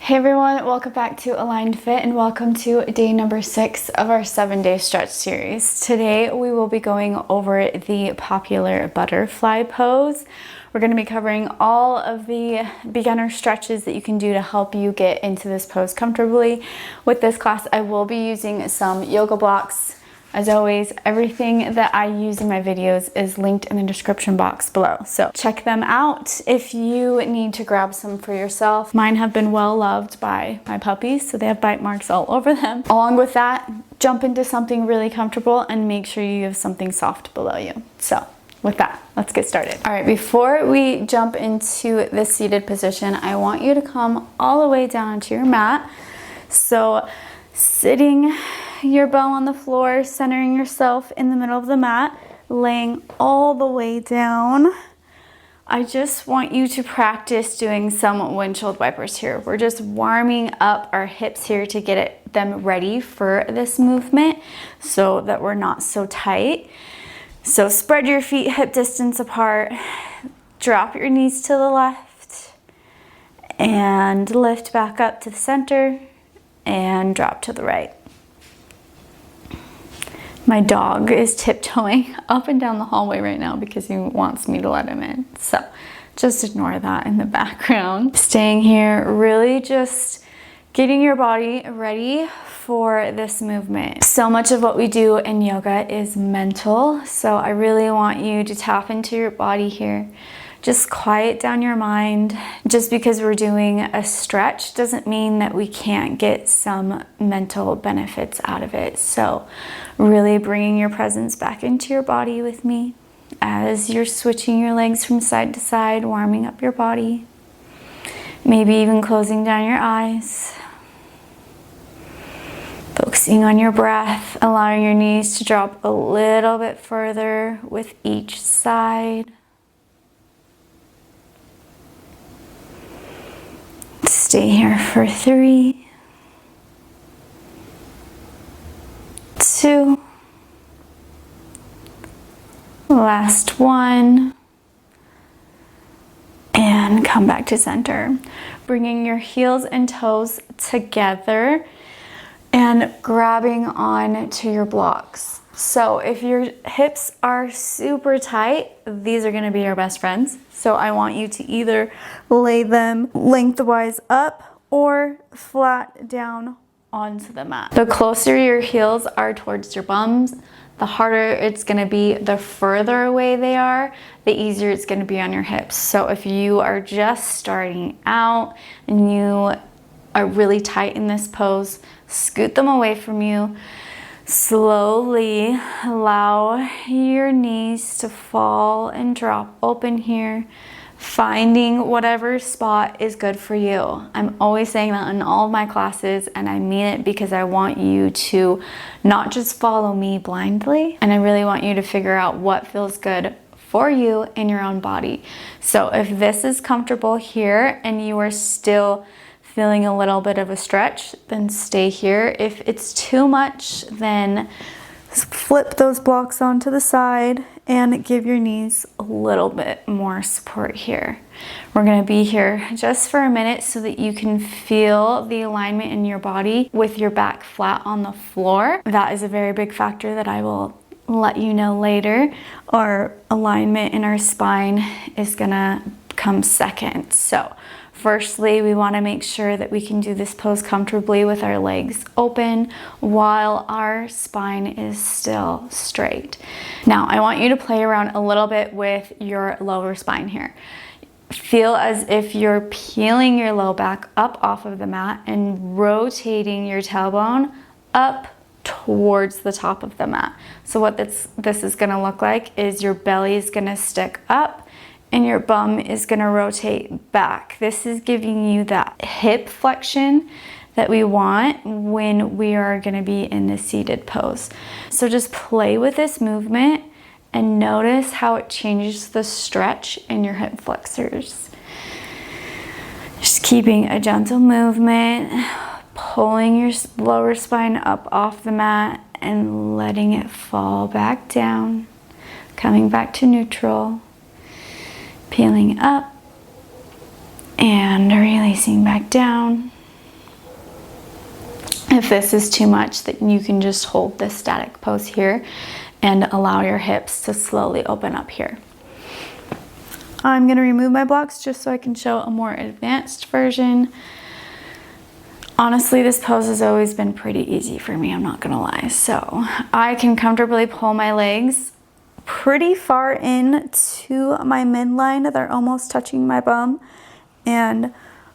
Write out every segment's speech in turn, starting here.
Hey everyone, welcome back to Aligned Fit and welcome to day number 6 of our 7-day stretch series. Today we will be going over the popular butterfly pose. We're going to be covering all of the beginner stretches that you can do to help you get into this pose comfortably. With this class, I will be using some yoga blocks. As always, everything that I use in my videos is linked in the description box below. So check them out if you need to grab some for yourself. Mine have been well loved by my puppies, so they have bite marks all over them. Along with that, jump into something really comfortable and make sure you have something soft below you. So with that, let's get started. All right, before we jump into the seated position, I want you to come all the way down to your mat. So sitting your bum on the floor, centering yourself in the middle of the mat, laying all the way down. I just want you to practice doing some windshield wipers here. We're just warming up our hips here to get them ready for this movement so that we're not so tight. So spread your feet hip distance apart, drop your knees to the left, and lift back up to the center, and drop to the right. My dog is tiptoeing up and down the hallway right now because he wants me to let him in. So just ignore that in the background. Staying here, really just getting your body ready for this movement. So much of what we do in yoga is mental. So I really want you to tap into your body here. Just quiet down your mind. Just because we're doing a stretch doesn't mean that we can't get some mental benefits out of it. So really bringing your presence back into your body with me as you're switching your legs from side to side, warming up your body. Maybe even closing down your eyes. Focusing on your breath, allowing your knees to drop a little bit further with each side. Stay here for 3, 2, last 1, and come back to center. Bringing your heels and toes together and grabbing on to your blocks. So if your hips are super tight, these are gonna be your best friends. So I want you to either lay them lengthwise up or flat down onto the mat. The closer your heels are towards your bums, the harder it's gonna be. The further away they are, the easier it's gonna be on your hips. So if you are just starting out and you are really tight in this pose, scoot them away from you. Slowly allow your knees to fall and drop open here, finding whatever spot is good for you. I'm always saying that in all of my classes, and I mean it because I want you to not just follow me blindly, and I really want you to figure out what feels good for you in your own body. So if this is comfortable here and you are still feeling a little bit of a stretch, then stay here. If it's too much, then flip those blocks onto the side and give your knees a little bit more support here. We're gonna be here just for a minute so that you can feel the alignment in your body with your back flat on the floor. That is a very big factor that I will let you know later. Our alignment in our spine is gonna come second. So firstly, we want to make sure that we can do this pose comfortably with our legs open while our spine is still straight. Now, I want you to play around a little bit with your lower spine here. Feel as if you're peeling your low back up off of the mat and rotating your tailbone up towards the top of the mat. So what this is going to look like is your belly is going to stick up and your bum is gonna rotate back. This is giving you that hip flexion that we want when we are gonna be in the seated pose. So just play with this movement and notice how it changes the stretch in your hip flexors. Just keeping a gentle movement, pulling your lower spine up off the mat and letting it fall back down, coming back to neutral. Peeling up and releasing back down. If this is too much, then you can just hold this static pose here and allow your hips to slowly open up here. I'm gonna remove my blocks just so I can show a more advanced version. Honestly, this pose has always been pretty easy for me, I'm not gonna lie. So I can comfortably pull my legs pretty far in to my midline. They're almost touching my bum, and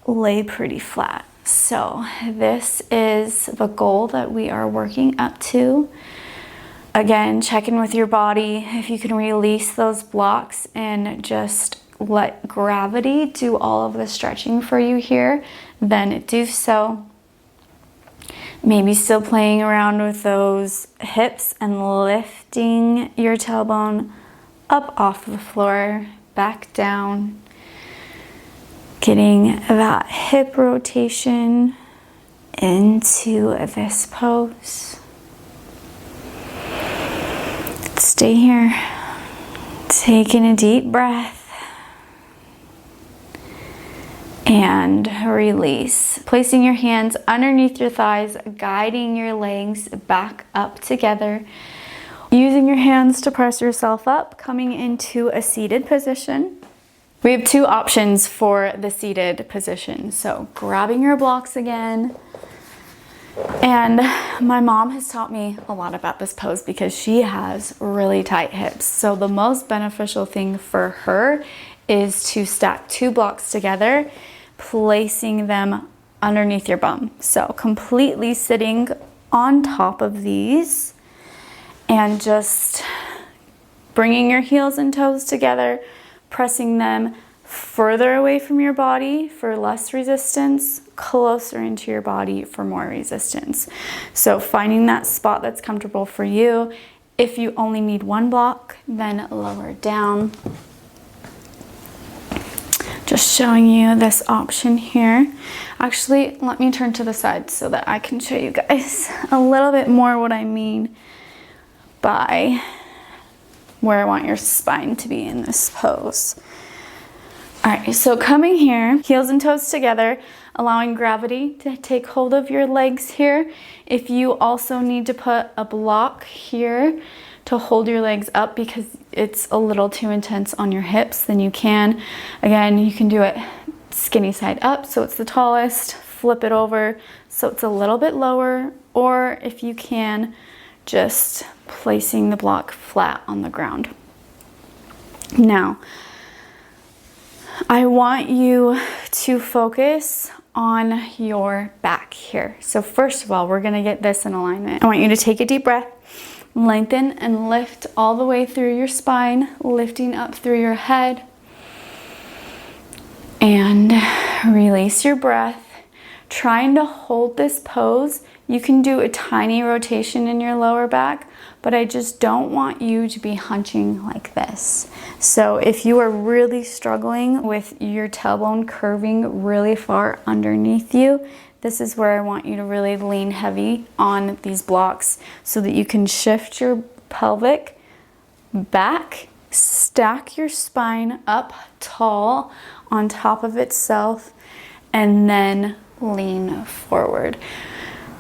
lay pretty flat. So this is the goal that we are working up to. Again, check in with your body. If you can release those blocks and just let gravity do all of the stretching for you here, then do so. Maybe still playing around with those hips and lifting your tailbone up off the floor, back down. Getting that hip rotation into this pose. Stay here. Taking a deep breath. And release. Placing your hands underneath your thighs, guiding your legs back up together. Using your hands to press yourself up, coming into a seated position. We have two options for the seated position. So grabbing your blocks again. And my mom has taught me a lot about this pose because she has really tight hips. So the most beneficial thing for her is to stack two blocks together, placing them underneath your bum. So completely sitting on top of these and just bringing your heels and toes together, pressing them further away from your body for less resistance, closer into your body for more resistance. So finding that spot that's comfortable for you. If you only need one block, then lower down. Just showing you this option here. Actually, let me turn to the side so that I can show you guys a little bit more what I mean by where I want your spine to be in this pose. All right, so coming here, heels and toes together, allowing gravity to take hold of your legs here. If you also need to put a block here to hold your legs up because it's a little too intense on your hips, then you can. Again, you can do it skinny side up so it's the tallest, flip it over so it's a little bit lower, or if you can, just placing the block flat on the ground. Now, I want you to focus on your back here. So first of all, we're gonna get this in alignment. I want you to take a deep breath, lengthen and lift all the way through your spine, lifting up through your head, and release your breath. Trying to hold this pose. You can do a tiny rotation in your lower back, but I just don't want you to be hunching like this. So if you are really struggling with your tailbone curving really far underneath you, this is where I want you to really lean heavy on these blocks so that you can shift your pelvic back, stack your spine up tall on top of itself, and then lean forward.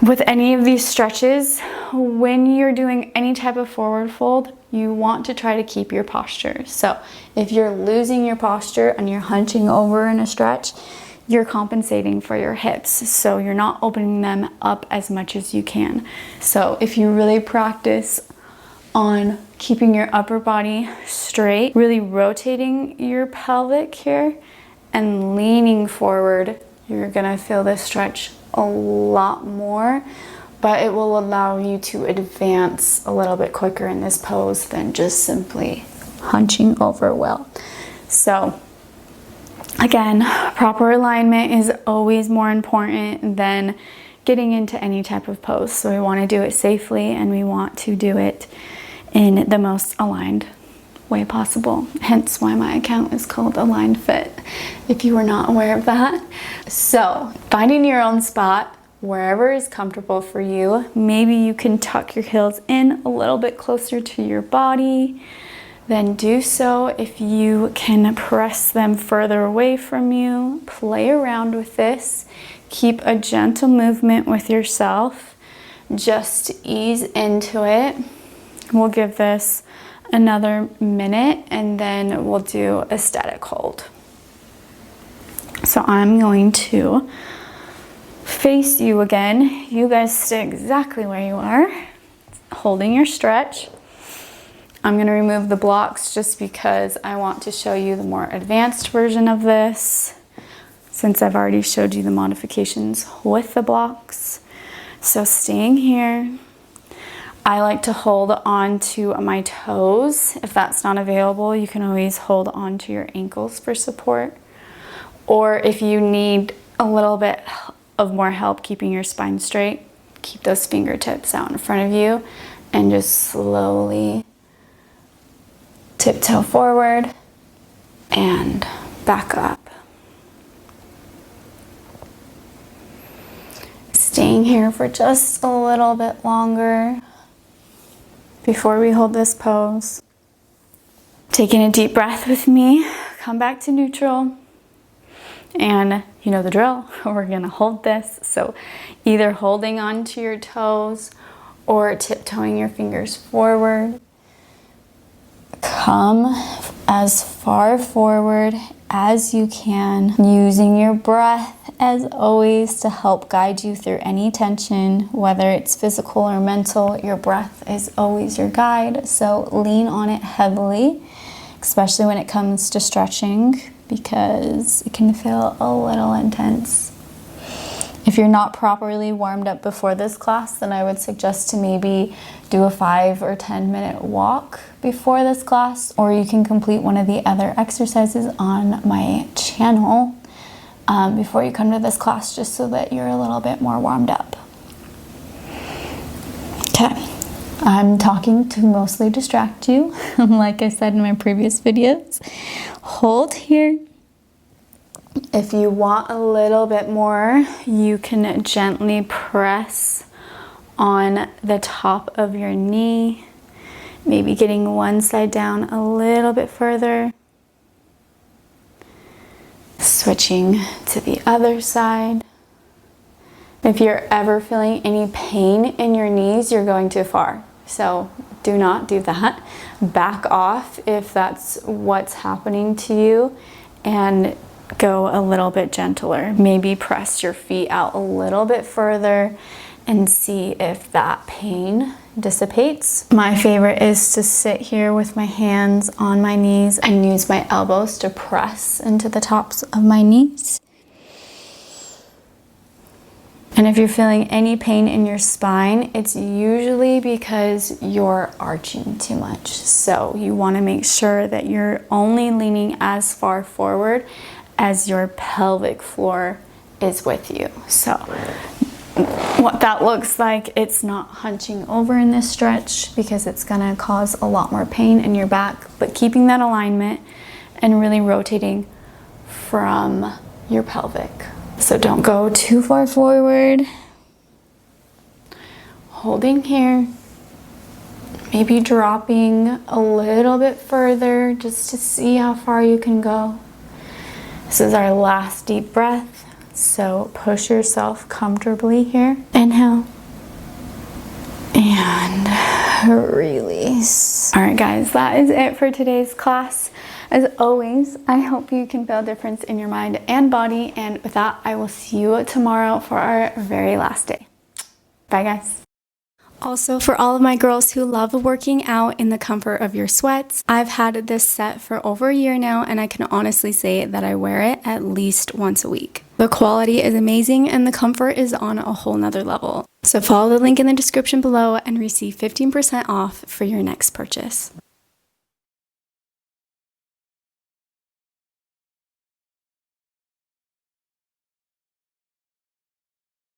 With any of these stretches, when you're doing any type of forward fold, you want to try to keep your posture. So if you're losing your posture and you're hunching over in a stretch, you're compensating for your hips. So you're not opening them up as much as you can. So if you really practice on keeping your upper body straight, really rotating your pelvic here and leaning forward, you're gonna feel this stretch a lot more, but it will allow you to advance a little bit quicker in this pose than just simply hunching over well. So again, proper alignment is always more important than getting into any type of pose. So we want to do it safely and we want to do it in the most aligned way possible. Hence why my account is called Aligned Fit, if you were not aware of that. So finding your own spot, wherever is comfortable for you. Maybe you can tuck your heels in a little bit closer to your body. Then do so. If you can press them further away from you, play around with this. Keep a gentle movement with yourself. Just ease into it. We'll give this another minute and then we'll do a static hold. So I'm going to face you again. You guys stay exactly where you are, holding your stretch. I'm going to remove the blocks just because I want to show you the more advanced version of this, since I've already showed you the modifications with the blocks. So staying here. I like to hold on to my toes. If that's not available, you can always hold on to your ankles for support. Or if you need a little bit of more help keeping your spine straight, keep those fingertips out in front of you and just slowly tiptoe forward and back up. Staying here for just a little bit longer before we hold this pose. Taking a deep breath with me, come back to neutral. And you know the drill, we're gonna hold this. So either holding onto your toes or tiptoeing your fingers forward. Come as far forward as you can, using your breath as always to help guide you through any tension, whether it's physical or mental. Your breath is always your guide, so lean on it heavily, especially when it comes to stretching, because it can feel a little intense. If you're not properly warmed up before this class, then I would suggest to maybe do a 5 or 10 minute walk before this class, or you can complete one of the other exercises on my channel before you come to this class, just so that you're a little bit more warmed up. Okay, I'm talking to mostly distract you, like I said in my previous videos. Hold here. If you want a little bit more, you can gently press on the top of your knee, maybe getting one side down a little bit further. Switching to the other side. If you're ever feeling any pain in your knees, you're going too far. So do not do that. Back off if that's what's happening to you, and go a little bit gentler. Maybe press your feet out a little bit further and see if that pain dissipates. My favorite is to sit here with my hands on my knees and use my elbows to press into the tops of my knees. And if you're feeling any pain in your spine, it's usually because you're arching too much. So you want to make sure that you're only leaning as far forward as your pelvic floor is with you. So what that looks like, it's not hunching over in this stretch because it's gonna cause a lot more pain in your back, but keeping that alignment and really rotating from your pelvic. So don't go too far forward. Holding here, maybe dropping a little bit further just to see how far you can go. This is our last deep breath, so push yourself comfortably here. Inhale and release. All right, guys, that is it for today's class. As always, I hope you can feel a difference in your mind and body, and with that, I will see you tomorrow for our very last day. Bye, guys. Also, for all of my girls who love working out in the comfort of your sweats, I've had this set for over a year now, and I can honestly say that I wear it at least once a week. The quality is amazing and the comfort is on a whole nother level. So follow the link in the description below and receive 15% off for your next purchase.